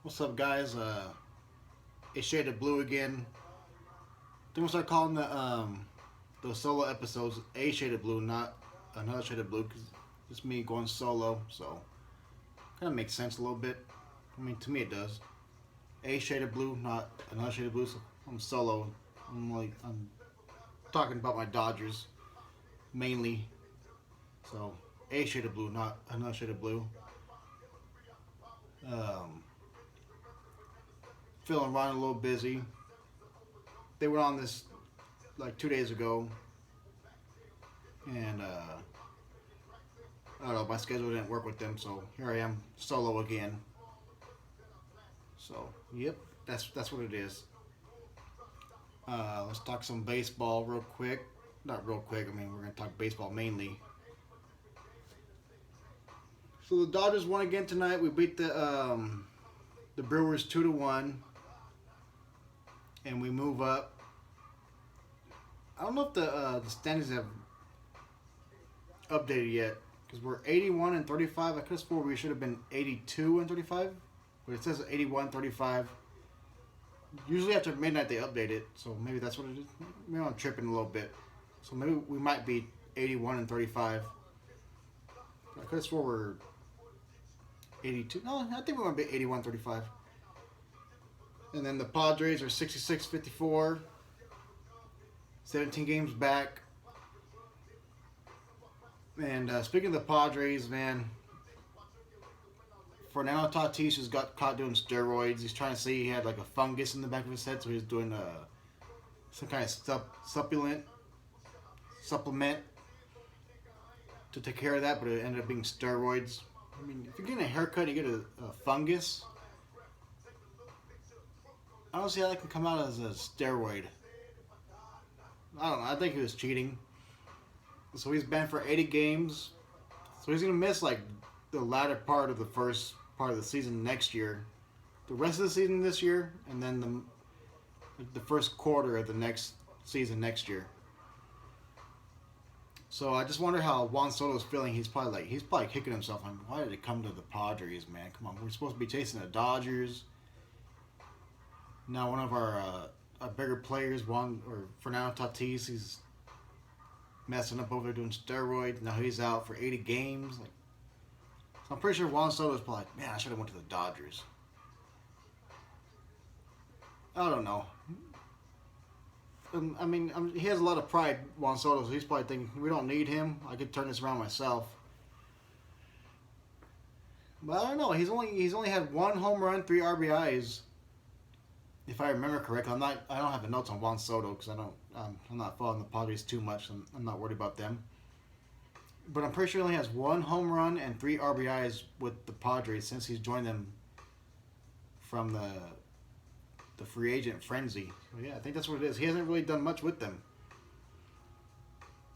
What's up, guys? It's Shaded Blue again. Then we'll start calling the solo episodes A Shaded Blue, not another Shaded Blue, because it's me going solo. So kind of makes sense a little bit. I mean, to me it does. A Shaded Blue, not another Shaded Blue. So I'm solo. I'm talking about my Dodgers mainly. So A Shaded Blue, not another Shaded Blue. Um, Feeling Ron a little busy. They went on this like 2 days ago, and I don't know, my schedule didn't work with them, so here I am solo again. So yep, that's what it is. Let's talk some baseball real quick. Not real quick. I mean, we're gonna talk baseball mainly. So the Dodgers won again tonight. We beat the Brewers 2-1, and we move up. I don't know if the standings have updated yet, because we're 81 and 35. I could have swore we should have been 82 and 35, but it says 81 35. Usually after midnight they update it, so maybe that's what it is. Maybe I'm tripping a little bit. So maybe we might be 81 and 35. I could have swore we're 82. No, I think we're going to be 81 35. And then the Padres are 66 54. 17 games back. And speaking of the Padres, man, Fernando Tatis just got caught doing steroids. He's trying to say he had like a fungus in the back of his head, so he's doing some kind of supplement to take care of that, but it ended up being steroids. I mean, if you're getting a haircut and you get a fungus, I don't see how that can come out as a steroid. I don't know. I think he was cheating. So he's banned for 80 games. So he's going to miss like the latter part of the first part of the season next year. The rest of the season this year, and then the first quarter of the next season next year. So I just wonder how Juan Soto's feeling. He's probably kicking himself. Like, why did it come to the Padres, man? Come on, we're supposed to be chasing the Dodgers. Now one of our bigger players, Fernando Tatis, he's messing up over there doing steroids. Now he's out for 80 games. Like, so I'm pretty sure Juan Soto's probably like, man, I should have went to the Dodgers. I don't know. He has a lot of pride, Juan Soto, so he's probably thinking, we don't need him. I could turn this around myself. But I don't know. He's only had 1 home run, 3 RBIs. If I remember correctly, I don't have the notes on Juan Soto because I'm not following the Padres too much. I'm not worried about them. But I'm pretty sure he only has 1 home run and 3 RBIs with the Padres since he's joined them from the free agent frenzy. So yeah, I think that's what it is. He hasn't really done much with them.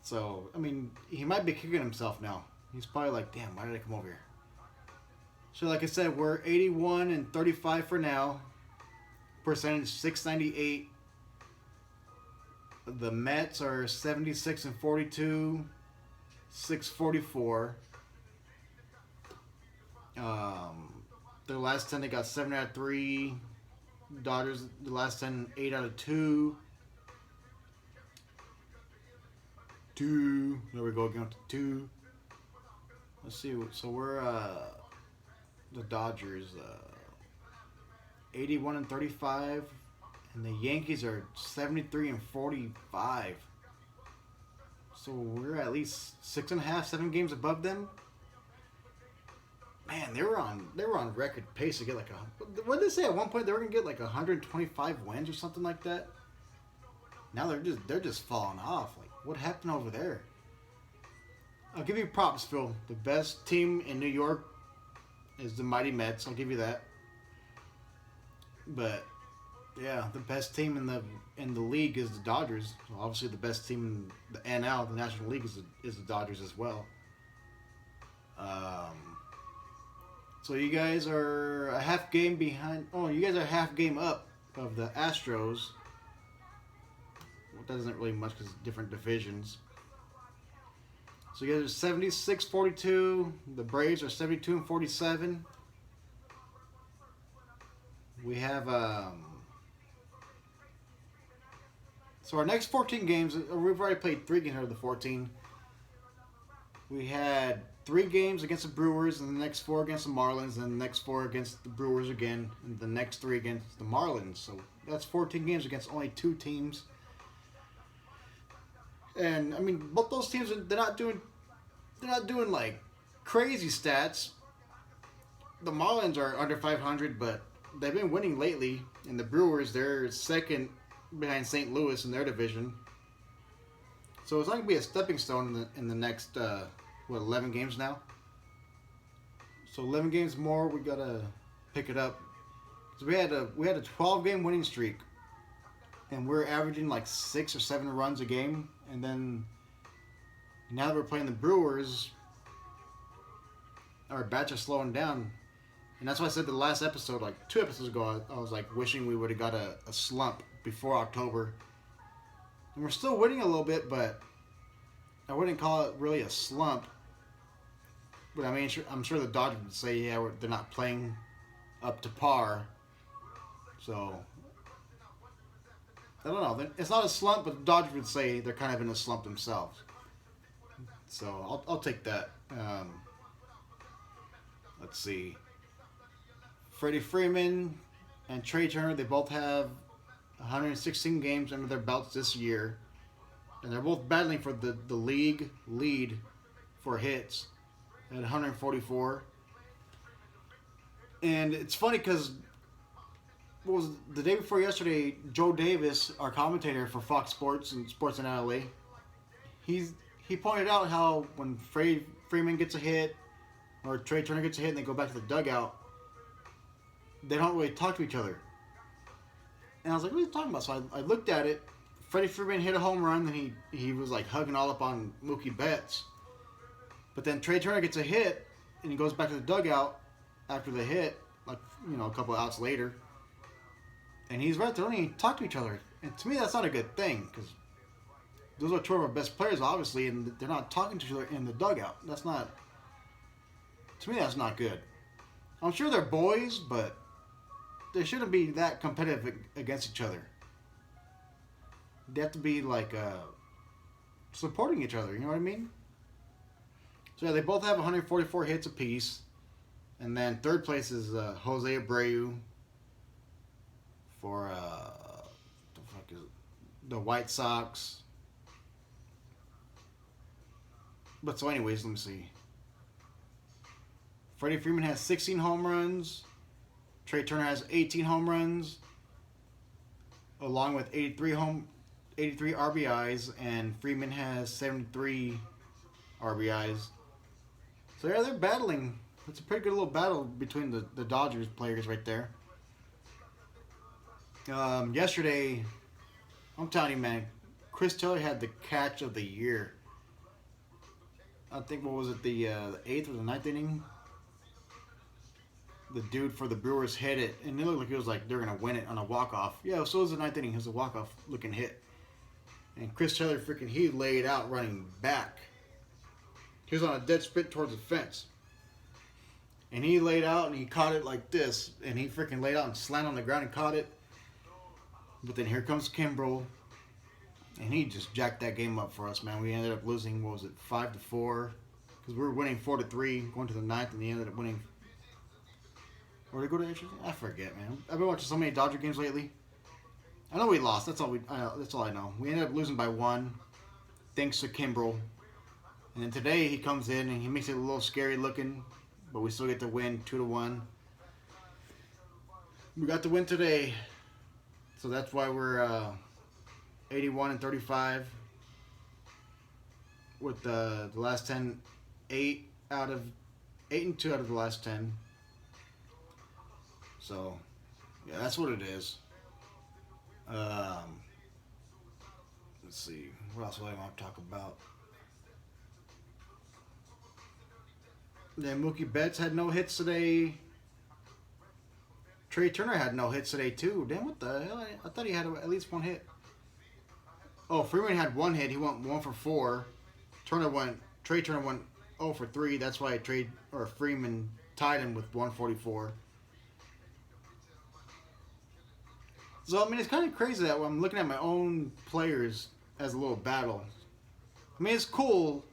So, I mean, he might be kicking himself now. He's probably like, damn, why did I come over here? So like I said, we're 81 and 35 for now. Percentage 698. The Mets are 76 and 42, 644. Their last 10 they got 7 out of 3. Dodgers the last 10 8 out of 2. There we go again to 2. Let's see. So we're the Dodgers 81 and 35, and the Yankees are 73 and 45. So we're at least 6.5, 7 games above them. Man, they were on record pace to get like what did they say at one point they were gonna get like 125 wins or something like that. Now they're just falling off. Like, what happened over there? I'll give you props, Phil. The best team in New York is the mighty Mets. I'll give you that. But yeah, the best team in the league is the Dodgers. So obviously, the best team in the NL, the National League, is the Dodgers as well. So you guys are a half game behind. Oh, you guys are a half game up of the Astros. Well, that isn't really much because it's different divisions. So you guys are 76-42. The Braves are 72 and 47. We have so our next 14 games. We've already played 3 games out of the 14. We had 3 games against the Brewers, and the next 4 against the Marlins, and the next 4 against the Brewers again, and the next 3 against the Marlins. So that's 14 games against only 2 teams. And I mean, both those teams, they're not doing like crazy stats. The Marlins are under 500, but they've been winning lately. And the Brewers, they're second behind St. Louis in their division. So it's not gonna be a stepping stone in the next 11 games now. So 11 games more, we gotta pick it up. So we had a 12-game winning streak, and we're averaging like 6 or 7 runs a game. And then now that we're playing the Brewers, our bats are slowing down. And that's why I said the last episode, like 2 episodes ago, I was like wishing we would have got a slump before October. And we're still winning a little bit, but I wouldn't call it really a slump. But I mean, I'm sure the Dodgers would say, yeah, they're not playing up to par. So I don't know. It's not a slump, but the Dodgers would say they're kind of in a slump themselves. So I'll take that. Let's see. Freddie Freeman and Trey Turner, they both have 116 games under their belts this year. And they're both battling for the league lead for hits at 144. And it's funny because what was the day before yesterday, Joe Davis, our commentator for Fox Sports and Sports in LA, he pointed out how when Freeman gets a hit or Trey Turner gets a hit and they go back to the dugout, they don't really talk to each other. And I was like, what are you talking about? So I looked at it. Freddie Freeman hit a home run, and he was like hugging all up on Mookie Betts. But then Trey Turner gets a hit, and he goes back to the dugout after the hit, like, you know, a couple of outs later. And he's right, they don't even talk to each other. And to me, that's not a good thing, because those are 2 of our best players, obviously, and they're not talking to each other in the dugout. That's not, to me, that's not good. I'm sure they're boys, but they shouldn't be that competitive against each other. They have to be like supporting each other, you know what I mean? So yeah, they both have 144 hits apiece. And then third place is Jose Abreu for the White Sox. But so anyways, let me see. Freddie Freeman has 16 home runs. Trey Turner has 18 home runs, along with 83 RBIs, and Freeman has 73 RBIs. So yeah, they're battling. It's a pretty good little battle between the Dodgers players right there. Yesterday, I'm telling you, man, Chris Taylor had the catch of the year. I think, what was it, the 8th or the 9th inning? The dude for the Brewers hit it, and it looked like it was like they're going to win it on a walk-off. Yeah, so it was the 9th inning. It was a walk-off looking hit. And Chris Taylor he laid out running back. He was on a dead sprint towards the fence. And he laid out and he caught it like this. And he freaking laid out and slammed on the ground and caught it. But then here comes Kimbrel. And he just jacked that game up for us, man. We ended up losing, what was it, 5-4. Because we were winning 4-3 going to the 9th, and he ended up winning. Or did they go to extra? I forget, man. I've been watching so many Dodger games lately. I know we lost. That's all I know. We ended up losing by 1, thanks to Kimbrel. And then today he comes in and he makes it a little scary looking, but we still get to win 2-1. We got the win today, so that's why we're 81-35 with the last 10, 8 and 2 out of the last 10. So yeah, that's what it is. Let's see, what else do I want to talk about? Then Mookie Betts had no hits today. Trey Turner had no hits today too. Damn, what the hell? I thought he had at least 1 hit. Oh, Freeman had 1 hit. He went 1 for 4. Trey Turner went 0 for 3. That's why Freeman tied him with 144. So I mean, it's kind of crazy that when I'm looking at my own players as a little battle. I mean, it's cool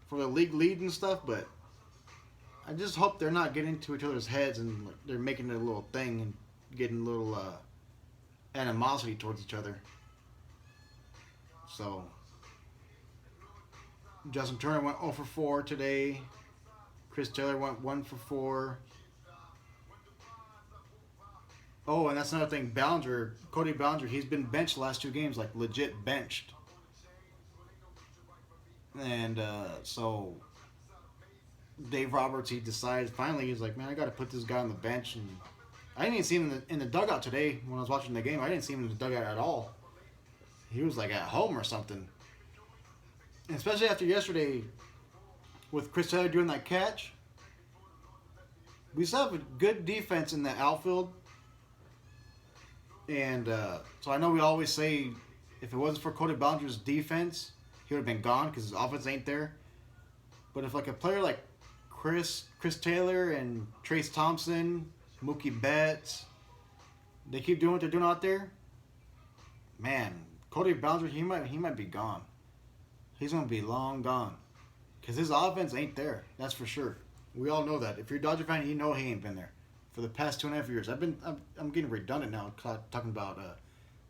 for the league lead and stuff, but I just hope they're not getting into each other's heads and like, they're making it a little thing and getting a little animosity towards each other. So Justin Turner went 0 for 4 today. Chris Taylor went 1 for 4. Oh, and that's another thing. Ballinger, Cody Ballinger, he's been benched the last 2 games, like legit benched. And so Dave Roberts, he decided finally, he's like, man, I got to put this guy on the bench. And I didn't even see him in the dugout today when I was watching the game. I didn't see him in the dugout at all. He was like at home or something. And especially after yesterday with Chris Taylor doing that catch. We still have a good defense in the outfield. And so I know we always say if it wasn't for Cody Bellinger's defense, he would have been gone because his offense ain't there. But if like a player like Chris Taylor and Trace Thompson, Mookie Betts, they keep doing what they're doing out there, man, Cody Bellinger, he might be gone. He's gonna be long gone because his offense ain't there. That's for sure. We all know that. If you're a Dodger fan, you know he ain't been there for the past 2.5 years. I'm getting redundant now talking about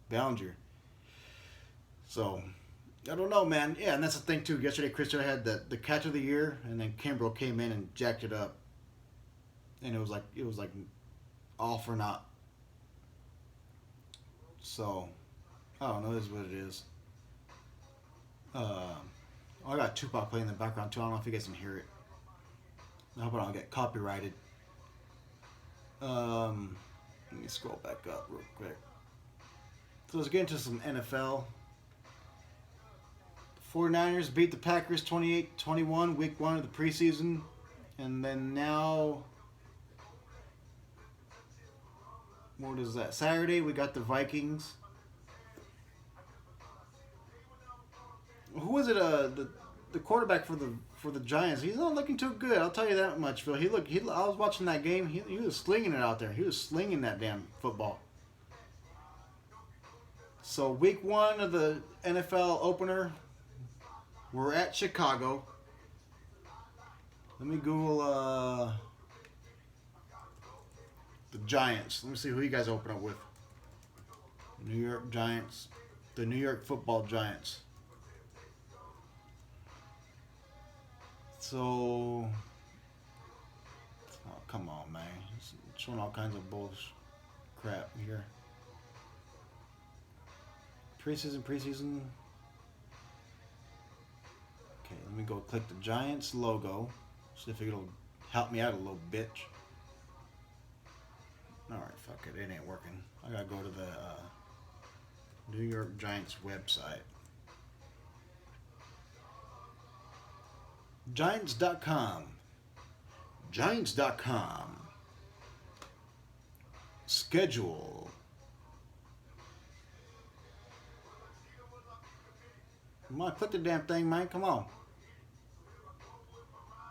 Bellinger. So I don't know, man. Yeah, and that's the thing too. Yesterday, Chris Taylor had the catch of the year, and then Kimbrel came in and jacked it up, and it was like all for naught. So I don't know. This is what it is. I got Tupac playing in the background too. I don't know if you guys can hear it. I hope I don't get copyrighted. Let me scroll back up real quick. So let's get into some NFL. 49ers beat the Packers 28-21, week 1 of the preseason. And then now, what is that? Saturday, we got the Vikings. Who was it? The quarterback for the Giants. He's not looking too good. I'll tell you that much, Phil. I was watching that game. He was slinging it out there. He was slinging that damn football. So week 1 of the NFL opener, we're at Chicago. Let me Google the Giants. Let me see who you guys open up with. New York Giants. The New York Football Giants. So, oh, come on, man. It's showing all kinds of bullshit crap here. Preseason. Okay, let me go click the Giants logo. See if it'll help me out a little bitch. Alright, fuck it. It ain't working. I gotta go to the New York Giants website. Giants.com. Schedule. Come on, click the damn thing, man. Come on.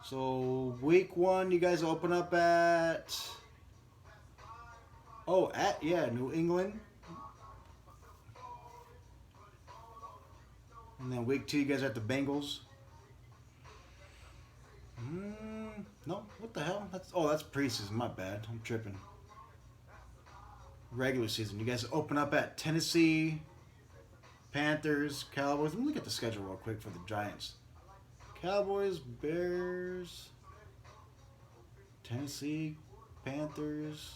So, week 1, you guys open up at... New England. And then week 2, you guys are at the Bengals. No, what the hell? That's preseason. My bad. I'm tripping. Regular season. You guys open up at Tennessee, Panthers, Cowboys. Let me look at the schedule real quick for the Giants. Cowboys, Bears, Tennessee, Panthers,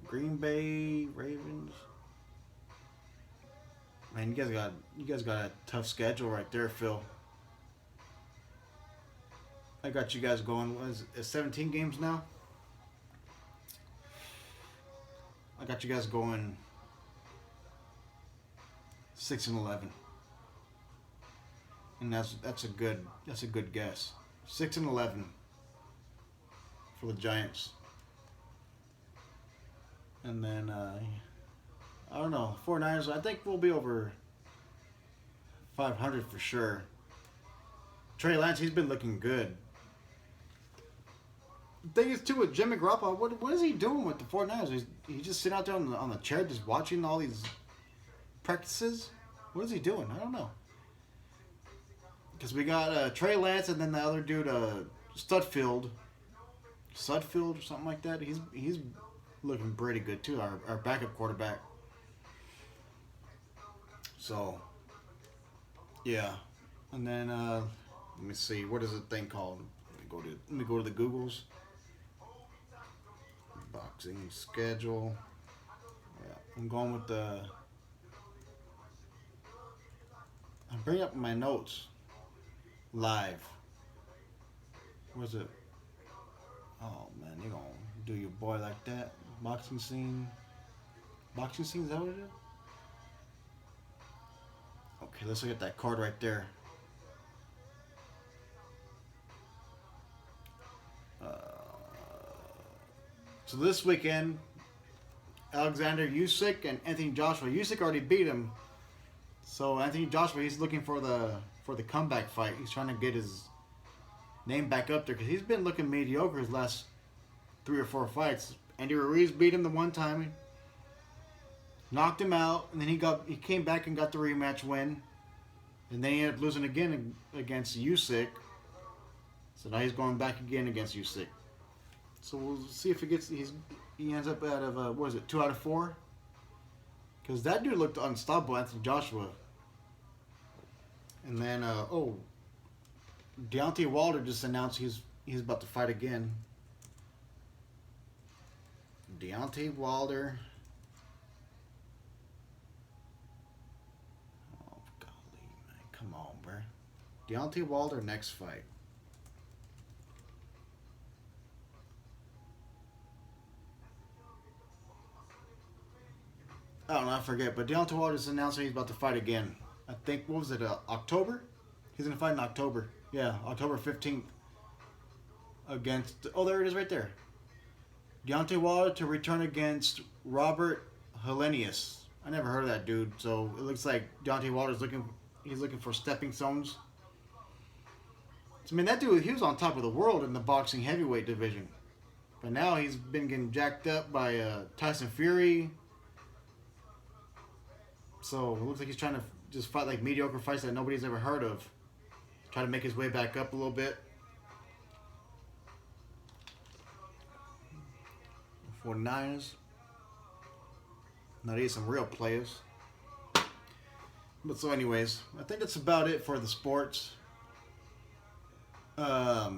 Green Bay, Ravens. Man, you guys got a tough schedule right there, Phil. I got you guys going. What is it, 17 games now? I got you guys going 6-11, and that's a good guess. 6-11 for the Giants, and then I don't know, 49ers. I think we'll be over 500 for sure. Trey Lance, he's been looking good. The thing is too with Jimmy Garoppolo, what is he doing with the 49ers? He's just sitting out there on the chair just watching all these practices. What is he doing? I don't know. Because we got Trey Lance and then the other dude, Sudfeld or something like that. He's looking pretty good too. Our backup quarterback. So yeah, and then let me see, what is the thing called? Let me go to the Googles. Boxing schedule. Yeah, I'm going with the. I'm bringing up my notes live. What's it? Oh man, you gonna do your boy like that? Boxing scene. Boxing scene, is that what it is? Okay, let's look at that card right there. So this weekend, Alexander Usyk and Anthony Joshua. Usyk already beat him, so Anthony Joshua, he's looking for the comeback fight. He's trying to get his name back up there because he's been looking mediocre his last 3 or 4 fights. Andy Ruiz beat him the one time, knocked him out, and then he came back and got the rematch win, and then he ended up losing again against Usyk. So now he's going back again against Usyk. So we'll see if he ends up out of what is it, 2 out of 4? Because that dude looked unstoppable, Anthony Joshua. And then Deontay Wilder just announced he's about to fight again. Deontay Wilder. Oh golly, man, come on, bro. Deontay Wilder next fight. I don't know, I forget, but Deontay Wilder just announced that he's about to fight again. I think, what was it, October? He's going to fight in October. Yeah, October 15th. Against, oh, there it is right there. Deontay Wilder to return against Robert Helenius. I never heard of that dude, so it looks like Deontay Wilder's looking for stepping stones. So, I mean, that dude, he was on top of the world in the boxing heavyweight division. But now he's been getting jacked up by Tyson Fury. So it looks like he's trying to just fight like mediocre fights that nobody's ever heard of. Try to make his way back up a little bit. 49ers. Now these some real players. But so anyways, I think that's about it for the sports. I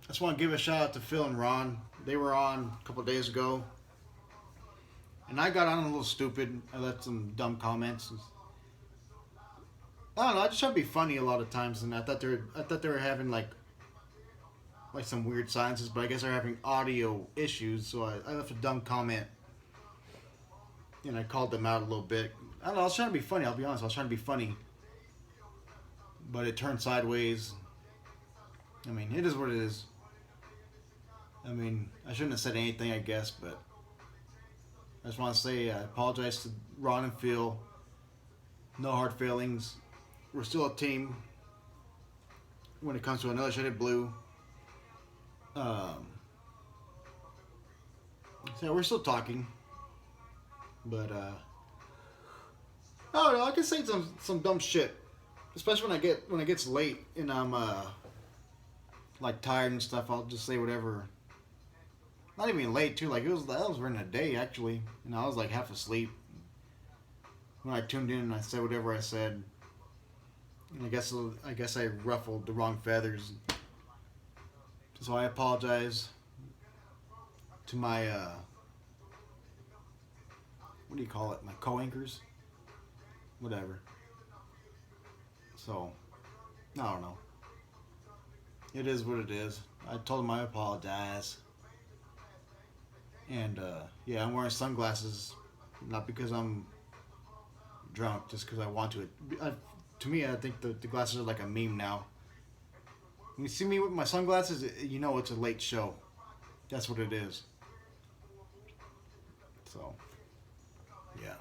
just want to give a shout out to Phil and Ron. They were on a couple days ago. And I got on a little stupid. I left some dumb comments. I don't know. I just try to be funny a lot of times, and I thought they were having like some weird silences, but I guess they're having audio issues. So I left a dumb comment, and I called them out a little bit. I don't know. I was trying to be funny. I'll be honest. I was trying to be funny, but it turned sideways. I mean, it is what it is. I mean, I shouldn't have said anything, I guess, but. I just want to say I apologize to Ron and Phil. No hard feelings. We're still a team when it comes to Another Shaded Blue. So we're still talking. But I don't know, I can say some dumb shit. Especially when it gets late and I'm like tired and stuff, I'll just say whatever. Not even late too. Like that was during the day actually. I was like half asleep when I tuned in and I said whatever I said. And I guess I ruffled the wrong feathers. So I apologize to my what do you call it? My co-anchors, whatever. So I don't know. It is what it is. I told them I apologize. And, yeah, I'm wearing sunglasses, not because I'm drunk, just because I want to. To me, I think the glasses are like a meme now. When you see me with my sunglasses, you know it's a late show. That's what it is. So, yeah.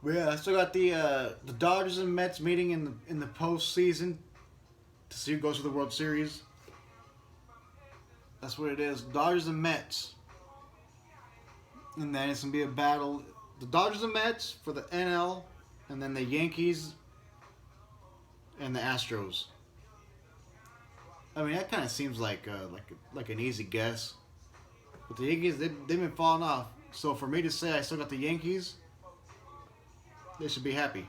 But yeah, I still got the Dodgers and Mets meeting in the postseason to see who goes to the World Series. That's what it is. Dodgers and Mets. And then it's going to be a battle. The Dodgers and Mets for the NL. And then the Yankees and the Astros. I mean, that kind of seems like an easy guess. But the Yankees, they've been falling off. So for me to say I still got the Yankees, they should be happy.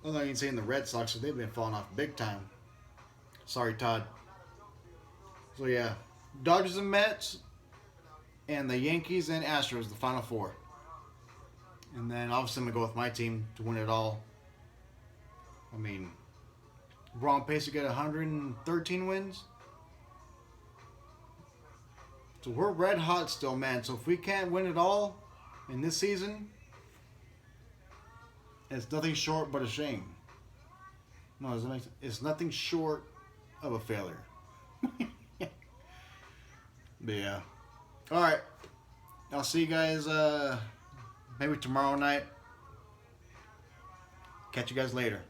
I'm not even saying the Red Sox, they've been falling off big time. Sorry, Todd. So yeah, Dodgers and Mets, and the Yankees and Astros, the final four. And then obviously I'm going to go with my team to win it all. I mean, we're on pace to get 113 wins. So we're red hot still, man. So if we can't win it all in this season, it's nothing short but a shame. No, it's nothing short of a failure. But yeah. Alright. I'll see you guys maybe tomorrow night. Catch you guys later.